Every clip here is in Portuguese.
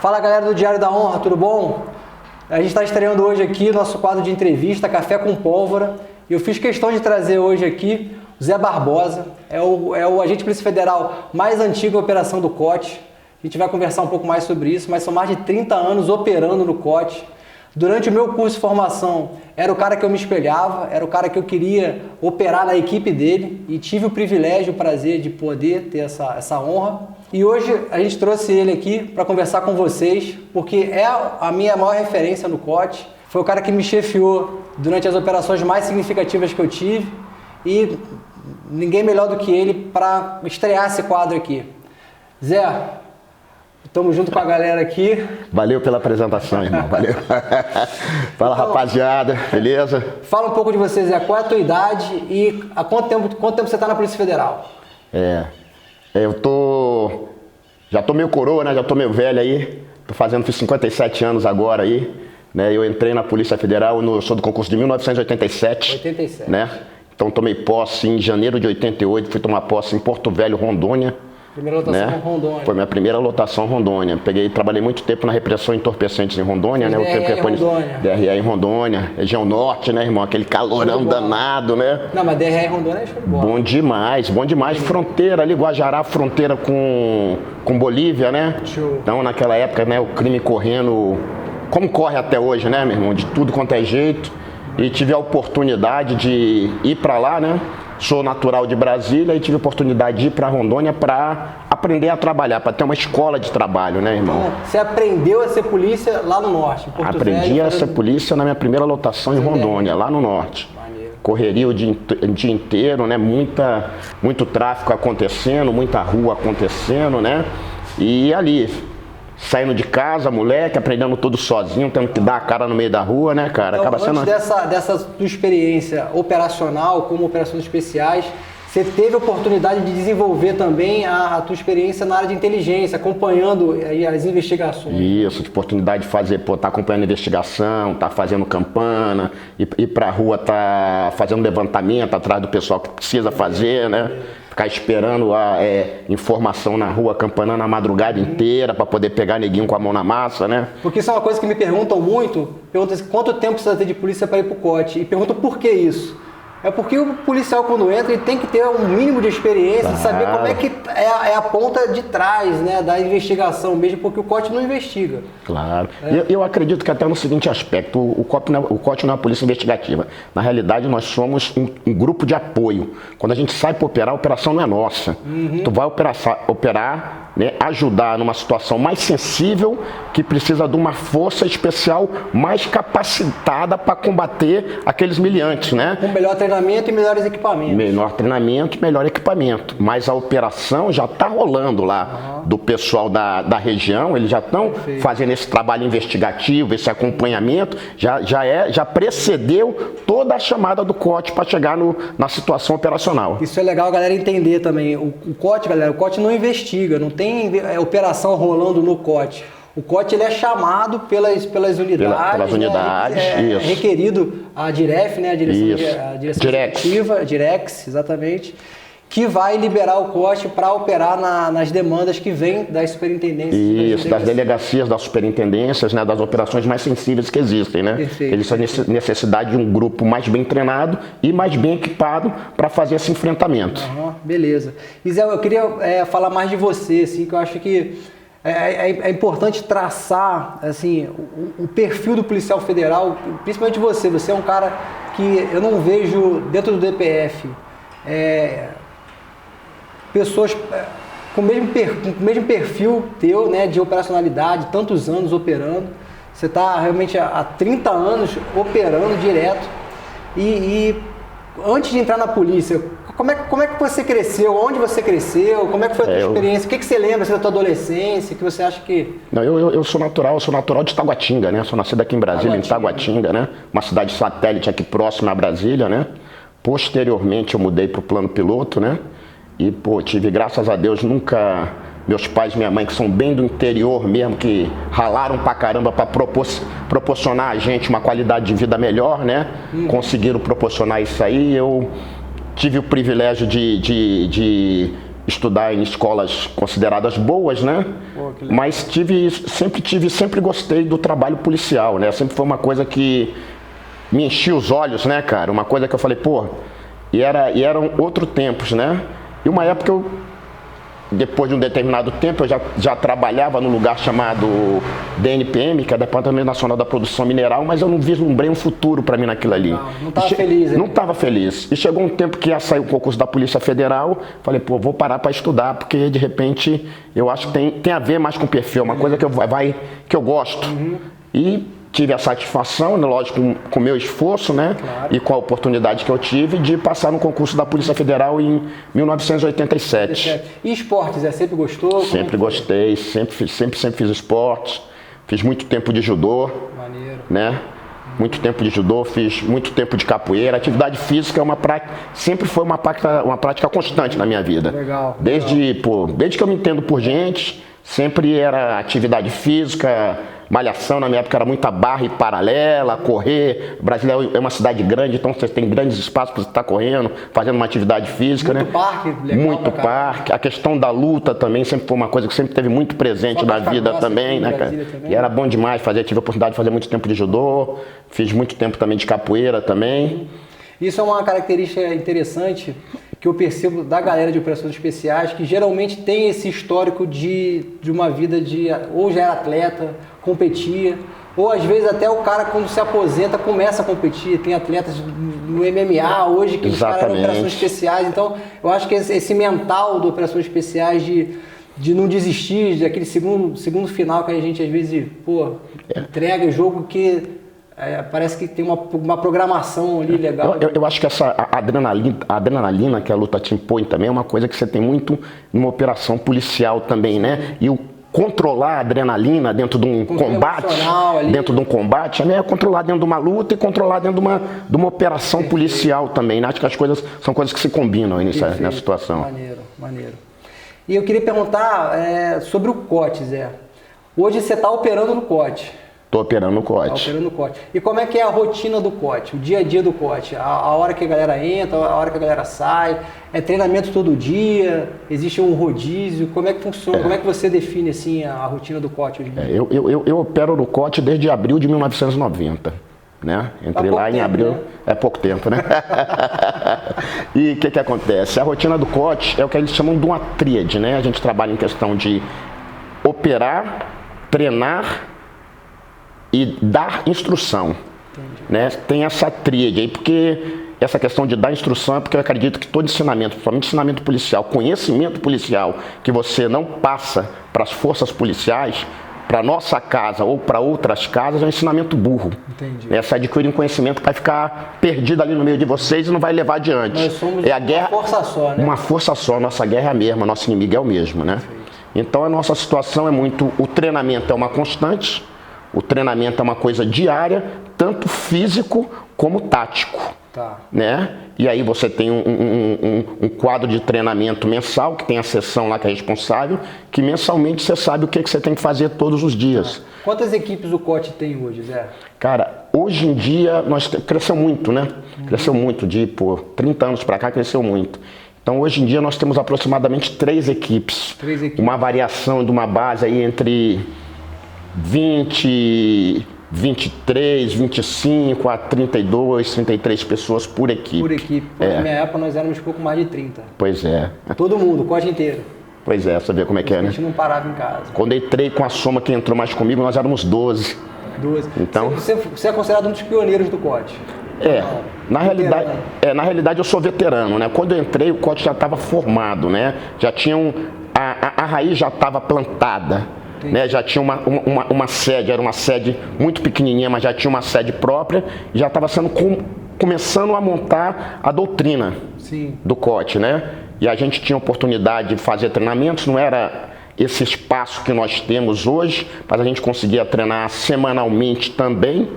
Fala galera do Diário da Honra, tudo bom? A gente está estreando hoje aqui nosso quadro de entrevista Café com Pólvora e eu fiz questão de trazer hoje aqui o Zé Barbosa, é o agente Polícia Federal mais antigo da operação do COT. A gente vai conversar um pouco mais sobre isso, mas são mais de 30 anos operando no COT. Durante o meu curso de formação, era o cara que eu me espelhava, era o cara que eu queria operar na equipe dele e tive o privilégio, o prazer de poder ter essa honra. E hoje a gente trouxe ele aqui para conversar com vocês, porque é a minha maior referência no COT. Foi o cara que me chefiou durante as operações mais significativas que eu tive e ninguém melhor do que ele para estrear esse quadro aqui. Zé, estamos junto com a galera aqui. Valeu pela apresentação, irmão. Valeu. Fala, então, rapaziada. Beleza? Fala um pouco de você, Zé. Qual é a tua idade e há quanto tempo você está na Polícia Federal? Já tô meio coroa, né? Já tô meio velho aí. Fiz 57 anos agora aí. Né? Eu entrei na Polícia Federal, sou do concurso de 1987. 87. Né? Então tomei posse em janeiro de 88, fui tomar posse em Porto Velho, Rondônia. Primeira lotação, né? Rondônia. Foi minha primeira lotação Rondônia. Trabalhei muito tempo na repressão entorpecentes em Rondônia, né? DRE em Rondônia, região norte, né, irmão? Aquele calorão danado, né? Não, mas DRE em Rondônia é show de bola. Bom demais. Fronteira ali, Guajará, fronteira com Bolívia, né? Show. Então, naquela época, né, o crime correndo, como corre até hoje, né, meu irmão? De tudo quanto é jeito. E tive a oportunidade de ir pra lá, né? Sou natural de Brasília e tive a oportunidade de ir para Rondônia para aprender a trabalhar, para ter uma escola de trabalho, né, irmão? Você aprendeu a ser polícia lá no norte, em Porto Aprendi Velho, a ser polícia na minha primeira lotação em Rondônia, lá no norte. Maneiro. Correria o dia inteiro, né? Muito tráfico acontecendo, muita rua acontecendo, né? E ali, saindo de casa, moleque, aprendendo tudo sozinho, tendo que dar a cara no meio da rua, né, cara? Então, antes dessa tua experiência operacional, como operações especiais, você teve a oportunidade de desenvolver também a tua experiência na área de inteligência, acompanhando aí as investigações. Isso, oportunidade de fazer, tá acompanhando a investigação, tá fazendo campana, ir pra rua, tá fazendo levantamento atrás do pessoal que precisa fazer, né? Ficar esperando a informação na rua, campanando a madrugada inteira para poder pegar neguinho com a mão na massa, né? Porque isso é uma coisa que me perguntam muito, perguntam assim, quanto tempo precisa ter de polícia para ir pro COT? E perguntam por que isso? É porque o policial, quando entra, ele tem que ter um mínimo de experiência, de saber como é que é a ponta de trás, né, da investigação mesmo, porque o COT não investiga. Claro. Eu acredito que até no seguinte aspecto, o COT não é uma polícia investigativa. Na realidade, nós somos um grupo de apoio. Quando a gente sai para operar, a operação não é nossa. Tu vai operar, né, ajudar numa situação mais sensível, que precisa de uma força especial mais capacitada para combater aqueles miliantes, né? Com melhor treinamento e melhores equipamentos. Melhor treinamento e melhor equipamento. Mas a operação já está rolando lá do pessoal da região, eles já estão fazendo esse trabalho investigativo, esse acompanhamento, já precedeu toda a chamada do COT para chegar na situação operacional. Isso é legal a galera entender também. O COT, galera, o COT não investiga, não tem operação rolando no COT. O COT ele é chamado pelas unidades. Pelas unidades, é requerido a DIREF, né, a direção executiva, Direx, exatamente, que vai liberar o COT para operar nas demandas que vêm das superintendências. Isso, das delegacias, das superintendências, né, das operações mais sensíveis que existem, né? Perfeito. Eles têm necessidade de um grupo mais bem treinado e mais bem equipado para fazer esse enfrentamento. Beleza. E Zé, eu queria falar mais de você, assim, que eu acho que é importante traçar assim, o perfil do policial federal, principalmente você. Você é um cara que eu não vejo dentro do DPF pessoas com o mesmo perfil teu, né, de operacionalidade, tantos anos operando. Você está realmente há 30 anos operando direto. E antes de entrar na polícia, como é que você cresceu? Onde você cresceu? Como é que foi a tua experiência? O que você lembra da tua adolescência? Que você acha que... Não, eu sou natural de Taguatinga, né? Sou nascido aqui em Brasília, em Taguatinga, né? Uma cidade satélite aqui próxima a Brasília, né? Posteriormente eu mudei para o plano piloto, né? E, tive, graças a Deus, nunca... Meus pais e minha mãe, que são bem do interior mesmo, que ralaram pra caramba para proporcionar a gente uma qualidade de vida melhor, né? Conseguiram proporcionar isso aí. Eu tive o privilégio de estudar em escolas consideradas boas, né? Mas sempre gostei do trabalho policial, né? Sempre foi uma coisa que me enchia os olhos, né, cara? Uma coisa que eu falei, pô, e eram outros tempos, né? E uma época depois de um determinado tempo, eu já trabalhava num lugar chamado DNPM, que é o Departamento Nacional da Produção Mineral, mas eu não vislumbrei um futuro para mim naquilo ali. Não estava feliz, né? Não estava feliz. E chegou um tempo que ia sair o concurso da Polícia Federal, falei, pô, vou parar para estudar, porque de repente eu acho que tem a ver mais com o perfil, uma coisa que eu gosto. E tive a satisfação, lógico, com o meu esforço, né? Claro. E com a oportunidade que eu tive de passar no concurso da Polícia Federal em 1987. E esportes, sempre gostou? Sempre gostei, sempre fiz esportes. Fiz muito tempo de judô. Maneiro. Né? Muito tempo de judô, fiz muito tempo de capoeira. Atividade física é sempre foi uma prática constante na minha vida. Legal. Desde que eu me entendo por gente, sempre era atividade física, malhação. Na minha época era muita barra e paralela, correr. Brasília é uma cidade grande, então você tem grandes espaços para você estar correndo, fazendo uma atividade física. Muito, né? Parque, legal. Muito parque. A questão da luta também sempre foi uma coisa que sempre teve muito presente na vida também, né, cara? Também. E era bom demais tive a oportunidade de fazer muito tempo de judô, fiz muito tempo também de capoeira também. Isso é uma característica interessante que eu percebo da galera de operações especiais, que geralmente tem esse histórico de uma vida ou já era atleta, competia, ou às vezes até o cara quando se aposenta começa a competir. Tem atletas no MMA hoje que os caras eram operações especiais. Então eu acho que esse mental do operações especiais de não desistir, daquele segundo final que a gente às vezes entrega jogo que parece que tem uma programação ali legal. Eu acho que essa adrenalina que a luta te impõe também é uma coisa que você tem muito numa operação policial também, né? E o controlar a adrenalina dentro de um combate, é controlar dentro de uma luta e controlar dentro de uma operação policial também, né? Acho que as coisas são coisas que se combinam aí nessa situação. Maneiro. E eu queria perguntar sobre o COT, Zé. Hoje você está operando no COT. Estou operando no COT. E como é que é a rotina do COT, o dia a dia do COT? A hora que a galera entra, a hora que a galera sai? É treinamento todo dia? Existe um rodízio? Como é que funciona? Como é que você define assim, a rotina do COT hoje em dia? Eu opero no COT desde abril de 1990. Né? Entrei lá em abril, né? É pouco tempo, né? E o que acontece? A rotina do COT é o que eles chamam de uma tríade, né? A gente trabalha em questão de operar, treinar e dar instrução, né? Tem essa tríade aí, porque essa questão de dar instrução é porque eu acredito que todo ensinamento, principalmente ensinamento policial, conhecimento policial que você não passa para as forças policiais, para nossa casa ou para outras casas, é um ensinamento burro. Entendi. Você adquire um conhecimento que vai ficar perdido ali no meio de vocês e não vai levar adiante. Nós somos uma força só, né? Uma força só, nossa guerra é a mesma, nosso inimigo é o mesmo, né? Então a nossa situação é o treinamento é uma constante. O treinamento é uma coisa diária, tanto físico como tático. Tá. Né? E aí você tem um quadro de treinamento mensal, que tem a sessão lá que é responsável, que mensalmente você sabe o que você tem que fazer todos os dias. Tá. Quantas equipes o COT tem hoje, Zé? Cara, hoje em dia cresceu muito, né? Cresceu muito, 30 anos para cá cresceu muito. Então hoje em dia nós temos aproximadamente 3 equipes. Uma variação de uma base aí entre 20, 23, 25 a 32, 33 pessoas por equipe. Por equipe. Na minha época nós éramos pouco mais de 30. Pois é. Todo mundo, o COT inteiro. Pois é, você vê como é que é, né? A gente não parava em casa. Quando eu entrei com a soma que entrou mais comigo, nós éramos 12. 12. Então, você é considerado um dos pioneiros do COT? Na realidade eu sou veterano, né? Quando eu entrei o COT já estava formado, né? Já tinham, a raiz já estava plantada. Né, já tinha uma sede, era uma sede muito pequenininha, mas já tinha uma sede própria e já estava começando a montar a doutrina do COT, né? E a gente tinha oportunidade de fazer treinamentos, não era esse espaço que nós temos hoje, mas a gente conseguia treinar semanalmente também,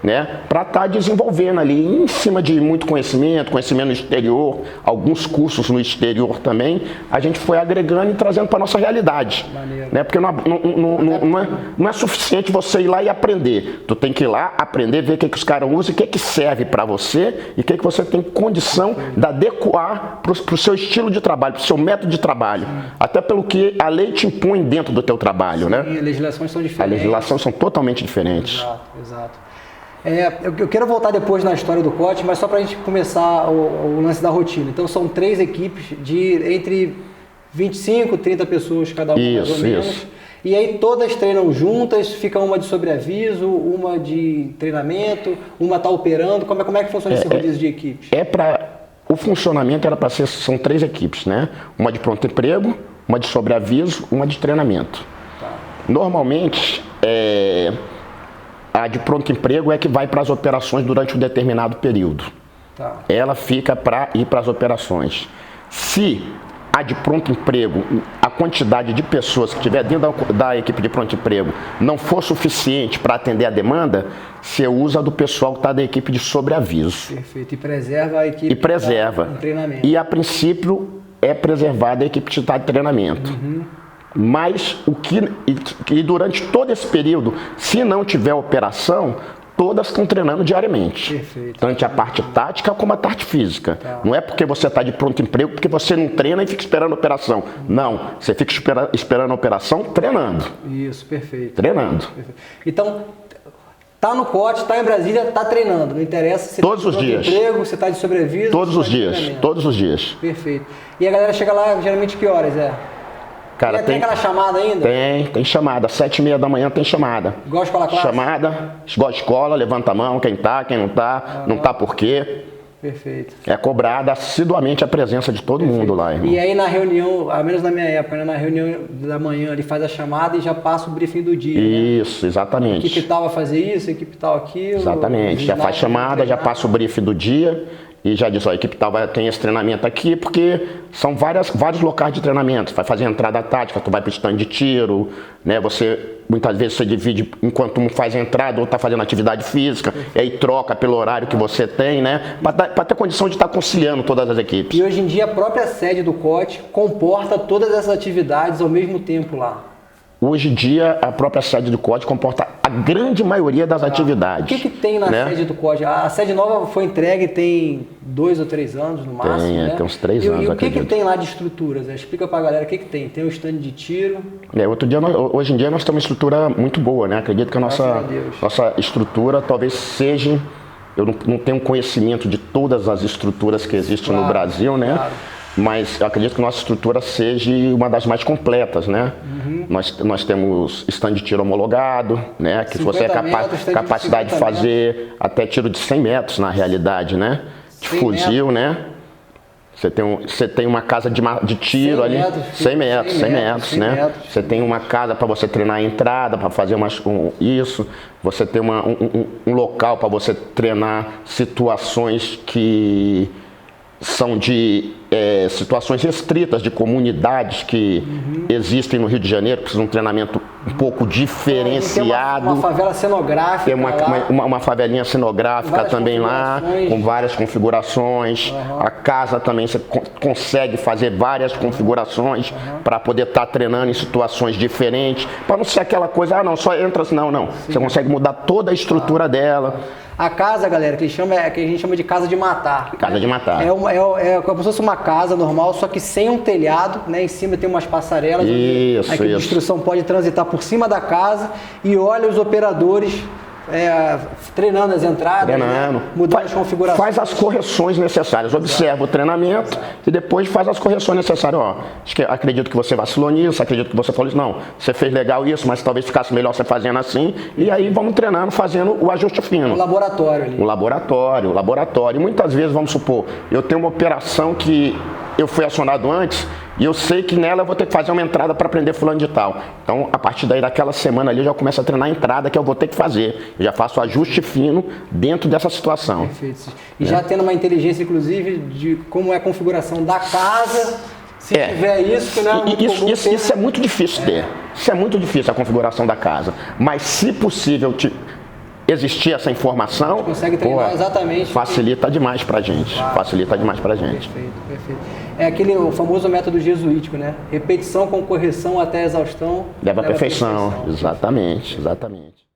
né, para estar desenvolvendo ali, em cima de muito conhecimento no exterior, alguns cursos no exterior também, a gente foi agregando e trazendo para a nossa realidade. Né, porque não é suficiente você ir lá e aprender. Tu tem que ir lá, aprender, ver o que os caras usam, o que serve para você e o que você tem condição de adequar para o seu estilo de trabalho, para o seu método de trabalho. Até pelo que a lei te impõe dentro do teu trabalho. Sim, né? As legislações são diferentes. As legislações são totalmente diferentes. Exato. Eu quero voltar depois na história do COT, mas só para a gente começar o lance da rotina. Então são 3 equipes de entre 25 e 30 pessoas cada uma, mais ou menos. Isso. E aí todas treinam juntas, fica uma de sobreaviso, uma de treinamento, uma está operando. Como é que funciona esse rodízio de equipes? O funcionamento era para ser, são 3 equipes, né? Uma de pronto emprego, uma de sobreaviso, uma de treinamento. Tá. Normalmente, a de pronto emprego é que vai para as operações durante um determinado período. Tá. Ela fica para ir para as operações. Se a de pronto emprego, a quantidade de pessoas que estiver dentro da equipe de pronto emprego não for suficiente para atender a demanda, você usa do pessoal que está da equipe de sobreaviso. Perfeito. E preserva a equipe. E preserva. Em treinamento. E a princípio é preservada a equipe que está de treinamento. Uhum. Mas e durante todo esse período, se não tiver operação, todas estão treinando diariamente. Perfeito. Tanto a parte tática como a parte física. Tá. Não é porque você está de pronto emprego, porque você não treina e fica esperando a operação. Não, você fica esperando a operação treinando. Isso, perfeito. Treinando. Perfeito. Então, tá no COT, tá em Brasília, tá treinando. Não interessa se todos os dias. Emprego, você tá de sobreaviso. Todos os dias. Todos os dias. Perfeito. E a galera chega lá geralmente que horas, Cara, tem aquela chamada ainda? Tem chamada. 7h30 da manhã tem chamada. Igual a escola clássica? Chamada, igual a escola, levanta a mão, quem tá, quem não tá, não tá por quê. Perfeito. É cobrada assiduamente a presença de todo mundo lá, irmão. E aí na reunião, ao menos na minha época, né, na reunião da manhã, ele faz a chamada e já passa o briefing do dia. Isso, né? Exatamente. A equipe tal vai fazer isso, a equipe tal aquilo. Exatamente. Já faz chamada, já passa o briefing do dia. E já diz, ó, a equipe tal tem esse treinamento aqui, porque são vários locais de treinamento. Vai fazer a entrada tática, tu vai para o stand de tiro, né? Muitas vezes você divide enquanto um faz a entrada, ou está fazendo atividade física, e aí troca pelo horário que você tem, né? Para ter condição de estar conciliando todas as equipes. E hoje em dia a própria sede do COT comporta todas essas atividades ao mesmo tempo lá. Hoje em dia, a própria sede do COT comporta a grande maioria das atividades. O que tem na sede do COT? A sede nova foi entregue tem 2 ou 3 anos no máximo, né? Tem uns 3 anos, E o que tem lá de estruturas? Explica pra galera o que tem. Tem um stand de tiro. Hoje em dia nós temos uma estrutura muito boa, né? Acredito que a nossa estrutura talvez seja... Eu não tenho conhecimento de todas as estruturas que existem no Brasil, né? Claro. Mas eu acredito que nossa estrutura seja uma das mais completas, né? Uhum. Nós temos stand de tiro homologado, né? Que você é capacidade de fazer até tiro de 100 metros na realidade, né? De fuzil, né? Você tem uma casa de tiro ali, 100 metros, né? Você tem uma casa para você treinar a entrada, para fazer isso. Você tem um local para você treinar situações que são de situações restritas de comunidades que existem no Rio de Janeiro, que precisam de um treinamento um pouco diferenciado. Tem uma favela cenográfica. Tem uma favelinha cenográfica também lá, com várias configurações. A casa também você consegue fazer várias configurações para poder estar treinando em situações diferentes, para não ser aquela coisa, não, só entra assim, não. Sim. Você consegue mudar toda a estrutura dela. A casa, galera, que a gente chama de casa de matar. Casa de matar. É como se fosse uma casa normal, só que sem um telhado, né? Em cima tem umas passarelas onde a equipe de instrução pode transitar por cima da casa e olha os operadores treinando as entradas, né? Mudando as configurações. Faz as correções necessárias, observa o treinamento e depois faz as correções necessárias. Acredito que você vacilou nisso, acredito que você falou isso, não, você fez legal isso, mas talvez ficasse melhor você fazendo assim, e aí vamos treinando, fazendo o ajuste fino. O laboratório ali. O laboratório. E muitas vezes, vamos supor, eu tenho uma operação que eu fui acionado antes, e eu sei que nela eu vou ter que fazer uma entrada para aprender fulano de tal. Então, a partir daquela semana ali, eu já começo a treinar a entrada que eu vou ter que fazer. Eu já faço o ajuste fino dentro dessa situação. Perfeito. E já tendo uma inteligência, inclusive, de como é a configuração da casa, se tiver isso, que não é muito comum. Isso é muito difícil ter. Isso é muito difícil, a configuração da casa. Mas, se possível, existir essa informação, consegue treinar exatamente. Facilita demais pra gente. Facilita demais pra gente. Perfeito, perfeito. É o famoso método jesuítico, né? Repetição com correção até a exaustão. Leva à perfeição. Exatamente, exatamente.